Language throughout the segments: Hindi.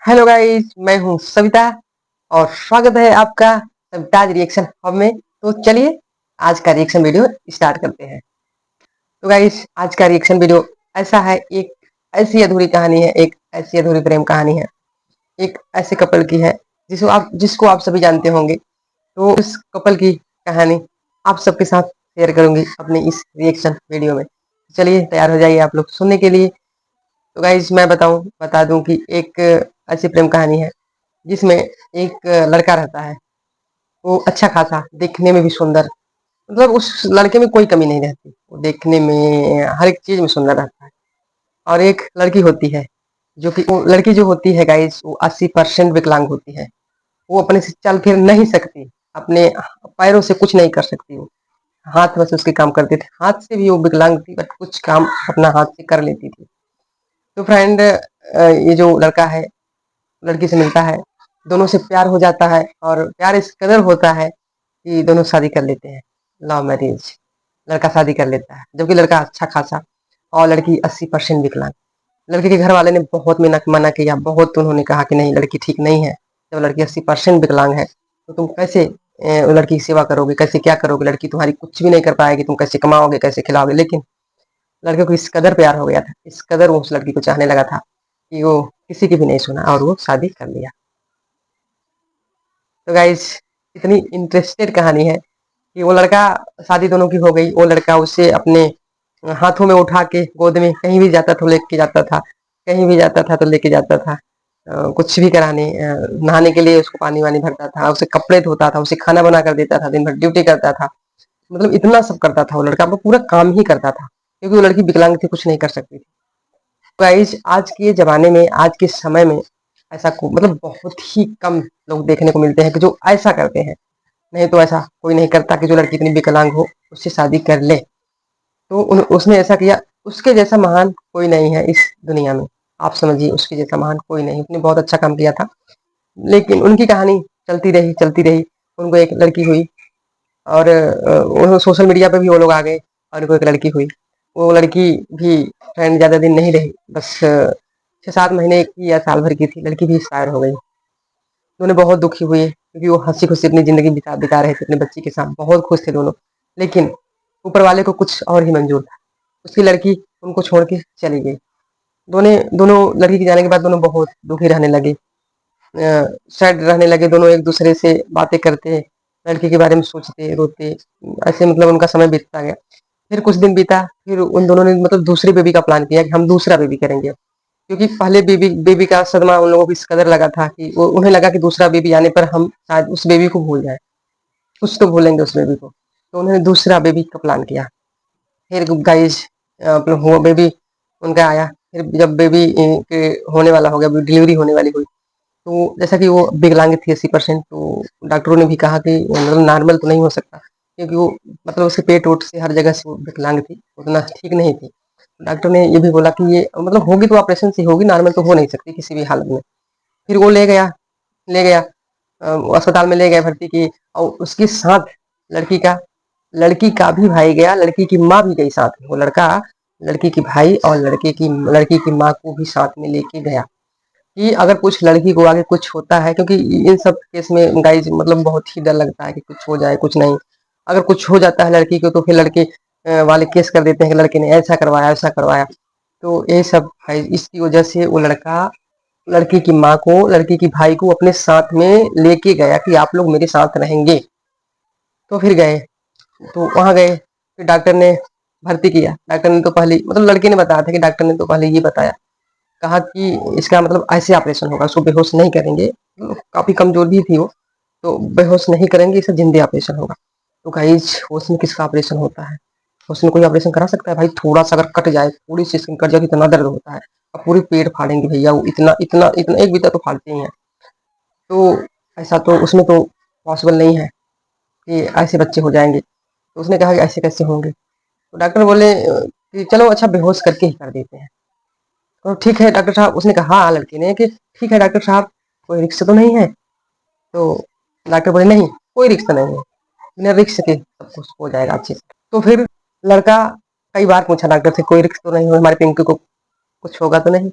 हेलो गाइस, मैं हूँ सविता और स्वागत है आपका सविताज रिएक्शन हब में। तो चलिए आज का रिएक्शन वीडियो स्टार्ट करते हैं। तो गाइस आज का रिएक्शन वीडियो ऐसा है, एक ऐसी अधूरी कहानी है, एक ऐसी अधूरी प्रेम कहानी है, एक ऐसे कपल की है जिसको आप सभी जानते होंगे। तो इस कपल की कहानी आप सबके साथ शेयर करूंगी अपने इस रिएक्शन वीडियो में। चलिए तैयार हो जाइए आप लोग सुनने के लिए। तो गाइस मैं बता दूं कि एक ऐसी प्रेम कहानी है जिसमें एक लड़का रहता है। वो अच्छा खासा, देखने में भी सुंदर, मतलब उस लड़के में कोई कमी नहीं रहती, वो देखने में हर एक चीज में सुंदर रहता है। और एक लड़की होती है जो कि वो लड़की जो होती है गाइस, वो 80% विकलांग होती है। वो अपने से चल फिर नहीं सकती, अपने पैरों से कुछ नहीं कर सकती। वो हाथ बस उसके काम करते थे, हाथ से भी वो विकलांग थी बट कुछ काम अपना हाथ से कर लेती थी। तो फ्रेंड, ये जो लड़का है लड़की से मिलता है, दोनों से प्यार हो जाता है और प्यार इस कदर होता है कि दोनों शादी कर लेते हैं। लव मैरिज, लड़का शादी कर लेता है जबकि लड़का अच्छा खासा और लड़की 80% विकलांग। लड़के के घर वाले ने बहुत मना किया, बहुत उन्होंने कहा कि नहीं लड़की ठीक नहीं है। जब लड़की 80% विकलांग है तो तुम कैसे लड़की की सेवा करोगे, कैसे क्या करोगे, लड़की तुम्हारी कुछ भी नहीं कर पाएगी, तुम कैसे कमाओगे, कैसे खिलाओगे। लेकिन लड़के को इस कदर प्यार हो गया था, इस कदर वो उस लड़की को चाहने लगा था कि वो किसी की भी नहीं सुना और वो शादी कर लिया। तो गाइस इतनी इंटरेस्टेड कहानी है कि वो लड़का, शादी दोनों की हो गई, वो लड़का उसे अपने हाथों में उठा के गोद में कहीं भी जाता था लेके जाता था, कहीं भी जाता था तो लेके जाता था। कुछ भी कराने, नहाने के लिए उसको पानी वानी भरता था, उसे कपड़े धोता था, उसे खाना बना कर देता था, दिन भर ड्यूटी करता था। मतलब इतना सब करता था वो लड़का, वो पूरा काम ही करता था क्योंकि वो लड़की विकलांग थी, कुछ नहीं कर सकती थी। गाइस आज के ज़माने में, आज के समय में ऐसा मतलब बहुत ही कम लोग देखने को मिलते हैं कि जो ऐसा करते हैं। नहीं तो ऐसा कोई नहीं करता कि जो लड़की इतनी विकलांग हो उससे शादी कर ले। तो उसने ऐसा किया, उसके जैसा महान कोई नहीं है इस दुनिया में। आप समझिए, उसके जैसा महान कोई नहीं, उसने बहुत अच्छा काम किया था। लेकिन उनकी कहानी चलती रही चलती रही। उनको एक लड़की हुई और सोशल मीडिया पे भी वो लोग आ गए और उनको एक लड़की हुई। वो लड़की भी फ्रेंड ज़्यादा दिन नहीं रही, बस 6-7 महीने की या साल भर की थी, लड़की भी एक्सपायर हो गई। दोनों बहुत दुखी हुए क्योंकि वो हंसी खुशी अपनी जिंदगी बिता रहे थे अपने बच्ची के साथ, बहुत खुश थे दोनों। लेकिन ऊपर वाले को कुछ और ही मंजूर था, उसकी लड़की उनको छोड़ के चली गई। दोनों दोनों लड़की के जाने के बाद दोनों बहुत दुखी रहने लगे, सैड रहने लगे। दोनों एक दूसरे से बातें करते, लड़की के बारे में सोचते रोते, ऐसे मतलब उनका समय बीतता गया। फिर कुछ दिन बीता, फिर उन दोनों ने मतलब दूसरी बेबी का प्लान किया कि हम दूसरा बेबी करेंगे। क्योंकि पहले बेबी बेबी का सदमा उन लोगों को इस कदर लगा था कि वो उन्हें लगा कि दूसरा बेबी आने पर हम शायद उस बेबी को भूल जाए, कुछ तो भूलेंगे उस बेबी को। तो उन्होंने दूसरा बेबी का प्लान किया। फिर गाइस वो बेबी उनका आया। फिर जब बेबी के होने वाला हो गया, डिलीवरी होने वाली हुई, तो जैसा कि वो विकलांग थी 80%, तो डॉक्टरों ने भी कहा कि मतलब नॉर्मल तो नहीं हो सकता क्योंकि वो मतलब उसके पेट वोट से हर जगह से वो विकलांग थी, उतना ठीक नहीं थी। डॉक्टर ने ये भी बोला कि ये मतलब होगी तो ऑपरेशन से होगी, नॉर्मल तो हो नहीं सकती किसी भी हालत में। फिर वो ले गया अस्पताल में ले गए, भर्ती की। और उसके साथ लड़की का लड़की का भी भाई गया, लड़की की माँ भी गई साथ में। वो लड़का लड़की की भाई और लड़की की माँ को भी साथ में लेके गया कि अगर कुछ लड़की को आगे कुछ होता है, क्योंकि इन सब केस में गाइज मतलब बहुत ही डर लगता है कि कुछ हो जाए कुछ नहीं। अगर कुछ हो जाता है लड़की को तो फिर लड़के वाले केस कर देते हैं कि लड़के ने ऐसा करवाया ऐसा करवाया। तो ये सब है, इसकी वजह से वो लड़का लड़की की माँ को, लड़की की भाई को अपने साथ में लेके गया कि आप लोग मेरे साथ रहेंगे। तो फिर गए, तो वहां गए, फिर डॉक्टर ने भर्ती किया। डॉक्टर ने तो पहले मतलब लड़के ने बताया था कि डॉक्टर ने तो पहले ये बताया, कहा कि इसका मतलब ऐसे ऑपरेशन होगा, उसको बेहोश नहीं करेंगे। काफी कमजोर भी थी वो, तो बेहोश नहीं करेंगे, इसे जिंदे ऑपरेशन होगा। तो गाइज होश में किसका ऑपरेशन होता है? होश में कोई ऑपरेशन करा सकता है भाई? थोड़ा सा अगर कट जाए, थोड़ी सी स्किन कट जाए तो इतना दर्द होता है। अब पूरी पेट फाड़ेंगे भैया, वो इतना इतना इतना एक बीता तो फाड़ते ही हैं। तो ऐसा तो उसमें तो पॉसिबल नहीं है कि ऐसे बच्चे हो जाएंगे। तो उसने कहा कि ऐसे कैसे होंगे? तो डॉक्टर बोले कि चलो अच्छा बेहोश करके ही कर देते हैं। तो ठीक है डॉक्टर साहब, उसने कहा लड़के ने कि ठीक है डॉक्टर साहब, कोई रिक्स तो नहीं है? तो डॉक्टर बोले नहीं, कोई रिक्स नहीं है, बिना रिक्स के सब कुछ हो जाएगा अच्छे से। तो फिर लड़का कई बार पूछा डॉक्टर से, कोई रिक्स तो नहीं हो हमारे पिंकी को? कुछ होगा तो नहीं।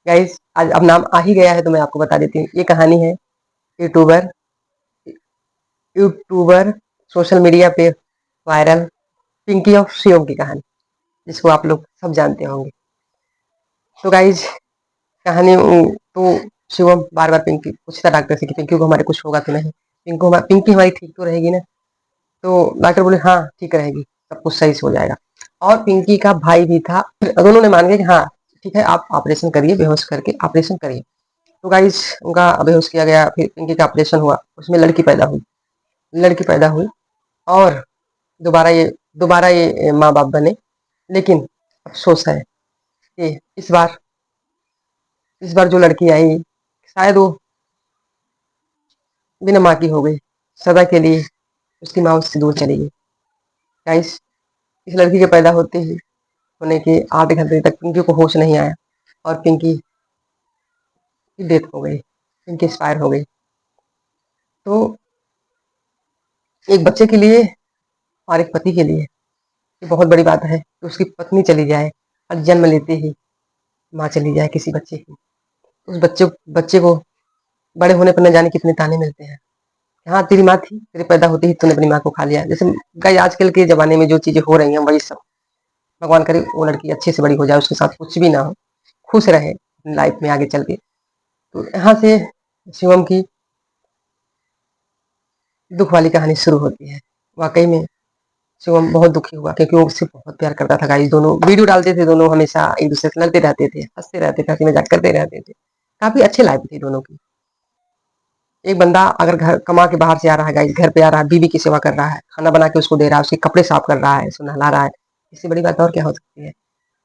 गाइस आज अब नाम आ ही गया है तो मैं आपको बता देती हूँ। ये कहानी है यूट्यूबर यूट्यूबर सोशल मीडिया पे वायरल पिंकी और शिवम की कहानी, जिसको आप लोग सब जानते होंगे। तो गाइज कहानी तो शिवम बार बार पिंकी पूछता डॉक्टर से कि पिंकी को हमारे कुछ होगा तो नहीं, पिंकी हमारी ठीक तो रहेगी ना। तो डॉक्टर बोले हाँ ठीक रहेगी, सब कुछ सही से हो जाएगा। और पिंकी का भाई भी था, दोनों ने मान गए कि हाँ ठीक है आप ऑपरेशन करिए, बेहोश करके ऑपरेशन करिए। तो गाइज उनका बेहोश किया गया, फिर पिंकी का ऑपरेशन हुआ, उसमें लड़की पैदा हुई और दोबारा ये माँ बाप बने। लेकिन अफसोस है कि इस बार जो लड़की आई शायद वो बिना माँ की हो गई, सदा के लिए उसकी माँ उससे दूर चली गई। गाइस इस लड़की के पैदा होने के आधे घंटे तक पिंकी को होश नहीं आया और पिंकी की डेथ हो गई, पिंकी एक्सपायर हो गई। तो एक बच्चे के लिए और एक पति के लिए ये बहुत बड़ी बात है कि उसकी पत्नी चली जाए और जन्म लेते ही माँ चली जाए किसी बच्चे की। उस बच्चे को बड़े होने पर न जाने कितने ताने मिलते हैं। हाँ तेरी माँ थी, तेरे पैदा होते ही तूने अपनी माँ को खा लिया। जैसे गाइस आजकल के ज़माने में जो चीज़ें हो रही हैं वही सब। भगवान करे वो लड़की अच्छे से बड़ी हो जाए, उसके साथ कुछ भी ना हो, खुश रहे लाइफ में आगे चल के। तो यहाँ से शिवम की दुख वाली कहानी शुरू होती है। वाक़ई में शिवम बहुत दुखी हुआ क्योंकि वो उससे बहुत प्यार करता था गाइस। दोनों वीडियो डालते थे, दोनों हमेशा एक-दूसरे से लड़ते रहते थे, हँसते रहते थे, हँसी-मज़ाक करते रहते थे। काफ़ी अच्छी लाइफ थी दोनों की। एक बंदा अगर घर कमा के बाहर से आ रहा है गाइस, घर पे आ रहा है, बीवी की सेवा कर रहा है, खाना बना के उसको दे रहा है, उसके कपड़े साफ कर रहा है, उसको नहला रहा है, इससे बड़ी बात और क्या हो सकती है।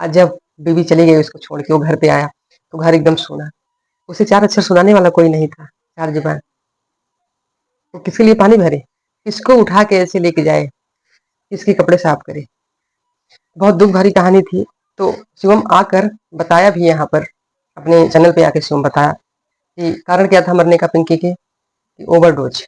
आज जब बीवी चली गई उसको छोड़ के, वो घर पे आया तो घर एकदम सूना। उसे 4 अक्षर सुनाने वाला कोई नहीं था, 4 जुबान। वो किसके लिए पानी भरे, किसको उठा के ऐसे लेके जाए, किसके कपड़े साफ करे। बहुत दुख भरी कहानी थी। तो शिवम आकर बताया भी यहाँ पर, अपने चैनल पे आके शिवम बताया कि कारण क्या था मरने का पिंकी के, ओवरडोज।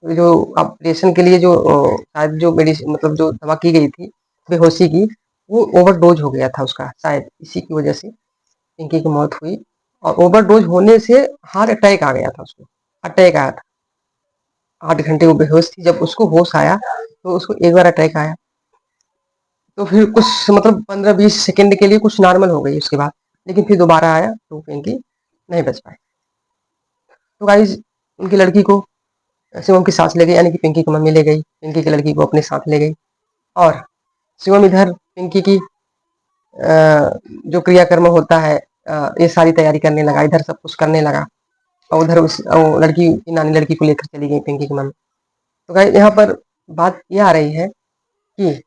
जो ऑपरेशन के लिए जो शायद जो मेडिसिन मतलब जो दवा की गई थी बेहोशी की, वो ओवरडोज हो गया था उसका, शायद इसी की वजह से पिंकी की मौत हुई। और ओवरडोज होने से हार्ट अटैक आ गया था उसको, अटैक आया था। 8 घंटे वो बेहोश थी, जब उसको होश आया तो उसको एक बार अटैक आया। तो फिर कुछ मतलब 15-20 सेकंड के लिए कुछ नॉर्मल हो गई उसके बाद, लेकिन फिर दोबारा आया तो पिंकी नहीं बच पाई। तो गाइज उनकी लड़की को शिवम की सास ले गई, यानी कि पिंकी की मम्मी ले गई, पिंकी की लड़की को अपने साथ ले गई। और शिवम इधर पिंकी की जो क्रियाकर्म होता है ये सारी तैयारी करने लगा, इधर सब कुछ करने लगा। और उधर लड़की की नानी लड़की को लेकर चली गई पिंकी की मम्मी। तो गाइस यहाँ पर बात यह आ रही है कि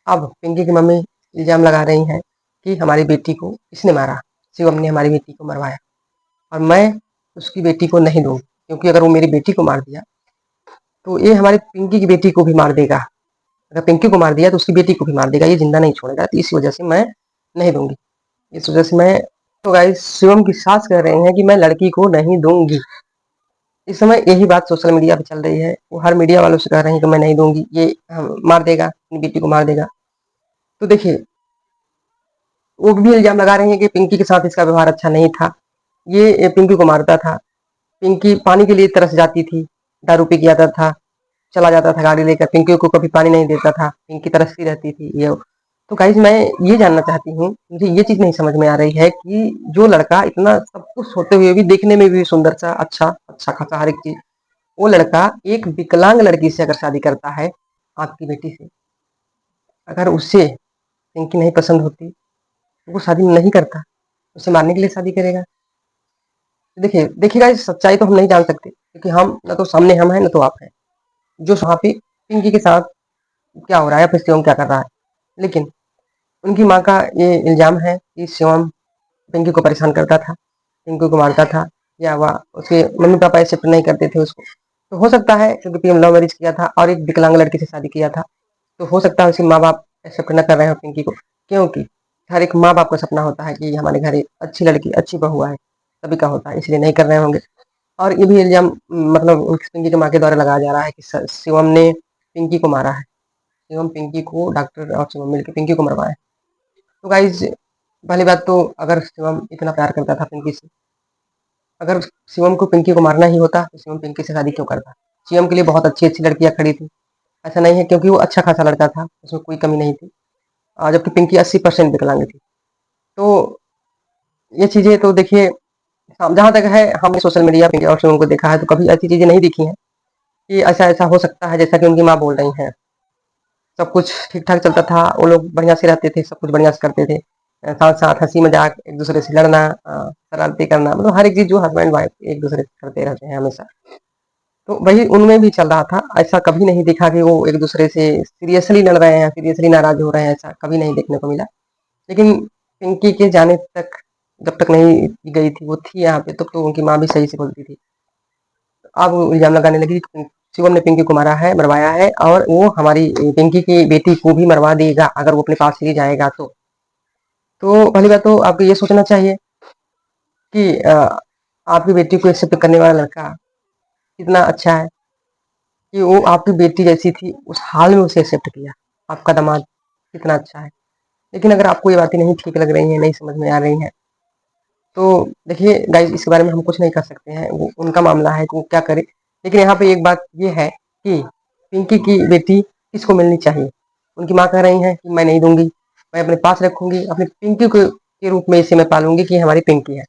अब पिंकी की मम्मी इल्जाम लगा रही हैं कि हमारी बेटी को इसने मारा, शिवम ने हमारी बेटी को मरवाया और मैं उसकी बेटी को नहीं दूंगी, क्योंकि अगर वो मेरी बेटी को मार दिया तो ये हमारी पिंकी की बेटी को भी मार देगा। अगर पिंकी को मार दिया तो उसकी बेटी को भी मार देगा, ये जिंदा नहीं छोड़ेगा। तो इस वजह से मैं नहीं दूंगी, इस वजह से मैं। तो गाइस शिवम की सास कह रहे हैं कि मैं लड़की को नहीं दूंगी। इस समय यही बात सोशल मीडिया पे चल रही है, वो हर मीडिया वालों से कह रहे हैं कि मैं नहीं दूंगी, ये मार देगा, अपनी बेटी को मार देगा। तो देखिए वो भी इल्जाम लगा रहे हैं कि पिंकी के साथ इसका व्यवहार अच्छा नहीं था, ये पिंकी को मारता था, पिंकी पानी के लिए तरस जाती थी, दारू पी के आता था, चला जाता था गाड़ी लेकर, पिंकी को कभी पानी नहीं देता था, पिंकी तरसती रहती थी ये। तो गाइज मैं ये जानना चाहती हूँ, मुझे ये चीज नहीं समझ में आ रही है कि जो लड़का इतना सब कुछ होते हुए भी देखने में भी सुंदर सा अच्छा अच्छा खासा हर एक चीज, वो लड़का एक विकलांग लड़की से अगर शादी करता है, आपकी बेटी से, अगर उससे पिंकी नहीं पसंद होती तो वो शादी नहीं करता, उसे मारने के लिए शादी करेगा। देखिए देखिएगा इस सच्चाई तो हम नहीं जान सकते क्योंकि हम ना तो सामने हम हैं ना तो आप हैं जो वहाँ पे पिंकी के साथ क्या हो रहा है या फिर शिवम क्या कर रहा है। लेकिन उनकी माँ का ये इल्जाम है कि शिवम पिंकी को परेशान करता था, पिंकी को मारता था, या वह उसके मम्मी पापा एक्सेप्ट नहीं करते थे उसको। तो हो सकता है क्योंकि प्रेम लव मैरिज किया था और एक विकलांग लड़की से शादी किया था, तो हो सकता है उसके माँ बाप एक्सेप्ट न कर रहे हो पिंकी को, क्योंकि हर एक माँ बाप का सपना होता है कि हमारे घर एक अच्छी लड़की अच्छी बहू आए, सभी का होता है, इसलिए नहीं कर रहे होंगे। और ये भी इल्जाम मतलब पिंकी की माँ के द्वारा लगाया जा रहा है कि शिवम ने पिंकी को मारा है, शिवम पिंकी को डॉक्टर और शिवम मिलकर पिंकी को मरवाया। तो गाइज पहली बात तो अगर शिवम इतना प्यार करता था पिंकी से, अगर शिवम को पिंकी को मारना ही होता तो शिवम पिंकी से शादी क्यों करता? शिवम के लिए बहुत अच्छी-अच्छी लड़कियाँ खड़ी थी। ऐसा नहीं है, क्योंकि वो अच्छा खासा लड़का था, उसमें कोई कमी नहीं थी। जबकि पिंकी 80% विकलांग थी। तो ये चीज़ें तो देखिए, जहाँ तक है हमने सोशल मीडिया पिंकी और शिवम को देखा है, तो कभी ऐसी चीज़ें नहीं दिखी हैं कि ऐसा-ऐसा हो सकता है जैसा कि उनकी माँ बोल रही हैं। सब कुछ ठीक-ठाक चलता था, वो लोग बढ़िया से रहते थे, सब कुछ बढ़िया से करते थे। साथ-साथ हँसी-मज़ाक, एक-दूसरे से लड़ना, शरारतें करना, मतलब हर एक चीज़ जो हस्बैंड-वाइफ एक-दूसरे से करते रहते हैं हमेशा। तो वही उनमें भी चल रहा था। ऐसा कभी नहीं देखा कि वो एक-दूसरे से सीरियसली लड़ रहे हैं, सीरियसली नाराज़ हो रहे हैं, ऐसा कभी नहीं देखने को मिला। लेकिन पिंकी के जाने तक, जब तक नहीं गई थी, वो थी यहाँ पे, तब तो उनकी माँ भी सही से बोलती थी। अब वो इल्ज़ाम लगाने लगी कि शिवम ने पिंकी को मारा है, मरवाया है, और वो हमारी पिंकी की बेटी को भी मरवा देगा अगर वो अपने पास ले जाएगा तो। तो पहली बात तो आपको ये सोचना चाहिए कि आपकी बेटी को एक्सेप्ट करने वाला लड़का कितना अच्छा है कि वो आपकी बेटी जैसी थी, उस हाल में उसे एक्सेप्ट किया। आपका दामाद कितना अच्छा है। लेकिन अगर आपको ये बातें नहीं ठीक लग रही हैं, नहीं समझ में आ रही हैं, तो देखिए गाइज़, इसके बारे में हम कुछ नहीं कर सकते हैं, वो उनका मामला है कि वो क्या करे। लेकिन यहाँ पे एक बात ये है कि पिंकी की बेटी किसको मिलनी चाहिए? उनकी माँ कह रही हैं कि मैं नहीं दूँगी, मैं अपने पास रखूँगी, अपनी पिंकी को के रूप में इसे मैं पालूँगी कि ये हमारी पिंकी है।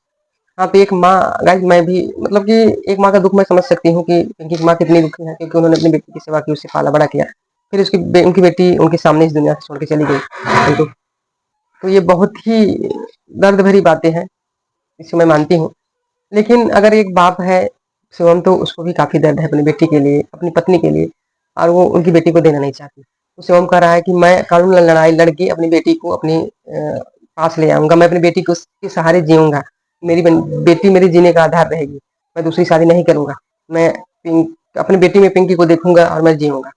यहाँ पे एक माँ, गाइज़ मैं भी, मतलब कि एक माँ का दुःख मैं समझ सकती हूँ कि पिंकी की माँ कितनी दुखी है, क्योंकि उन्होंने अपनी बेटी की सेवा की, उसे पाला-बड़ा किया। फिर उनकी बेटी उनके सामने इस दुनिया से छोड़ के चली गई। तो ये बहुत ही दर्द भरी बातें हैं, इसे मैं मानती हूँ। लेकिन अगर एक बाप है शिवम, तो उसको भी काफ़ी दर्द है अपनी बेटी के लिए, अपनी पत्नी के लिए, और वो उनकी बेटी को देना नहीं चाहती। तो शिवम कह रहा है कि मैं कानून लड़ाई लड़ के अपनी बेटी को अपने पास ले आऊँगा, मैं अपनी बेटी को उसके सहारे जीऊँगा। बेटी मेरे जीने का आधार रहेगी। मैं दूसरी शादी नहीं करूँगा। मैं अपनी बेटी में पिंकी को देखूँगा और मैं जीऊँगा।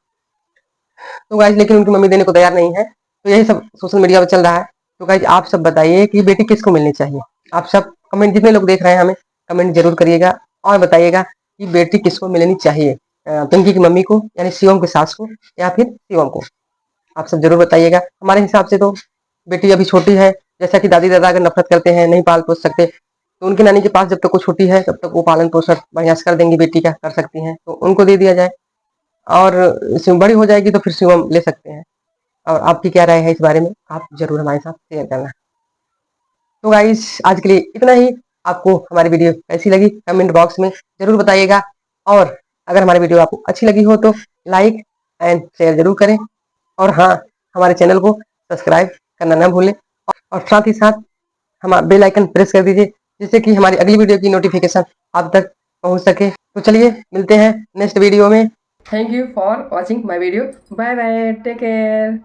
तो गाइज़, लेकिन उनकी मम्मी देने को तैयार नहीं है। तो यही सब सोशल मीडिया पे चल रहा है। तो गाइज़, आप सब बताइए कि बेटी किसको मिलनी चाहिए? आप सब कमेंट, जितने लोग देख रहे हैं हमें, कमेंट ज़रूर करिएगा और बताइएगा कि बेटी किसको मिलनी चाहिए? पिंकी की मम्मी को, यानी शिवम की सास को, या फिर शिवम को? आप सब ज़रूर बताइएगा। हमारे हिसाब से तो बेटी अभी छोटी है, जैसा कि दादी-दादा अगर नफ़रत करते हैं, नहीं पाल-पोस सकते, तो उनकी नानी के पास जब तक वो छोटी है, तब तक वो पालन-पोषण बढ़िया से कर देंगी बेटी का, कर सकती हैं, तो उनको दे दिया जाए। और बड़ी हो जाएगी तो फिर शिवम ले सकते हैं। और आपकी क्या राय है इस बारे में? आप ज़रूर हमारे साथ शेयर करना। तो गाइस, आज के लिए इतना ही। आपको हमारी वीडियो कैसी लगी कमेंट बॉक्स में ज़रूर बताइएगा, और अगर हमारी वीडियो आपको अच्छी लगी हो तो लाइक एंड शेयर ज़रूर करें, और हाँ, हमारे चैनल को सब्सक्राइब करना ना भूलें, और साथ ही साथ बेल आइकन प्रेस कर दीजिए, जिससे कि हमारी अगली वीडियो की नोटिफिकेशन आप तक पहुंच सके। तो चलिए मिलते हैं नेक्स्ट वीडियो में। Thank you for watching my video. Bye bye, take care.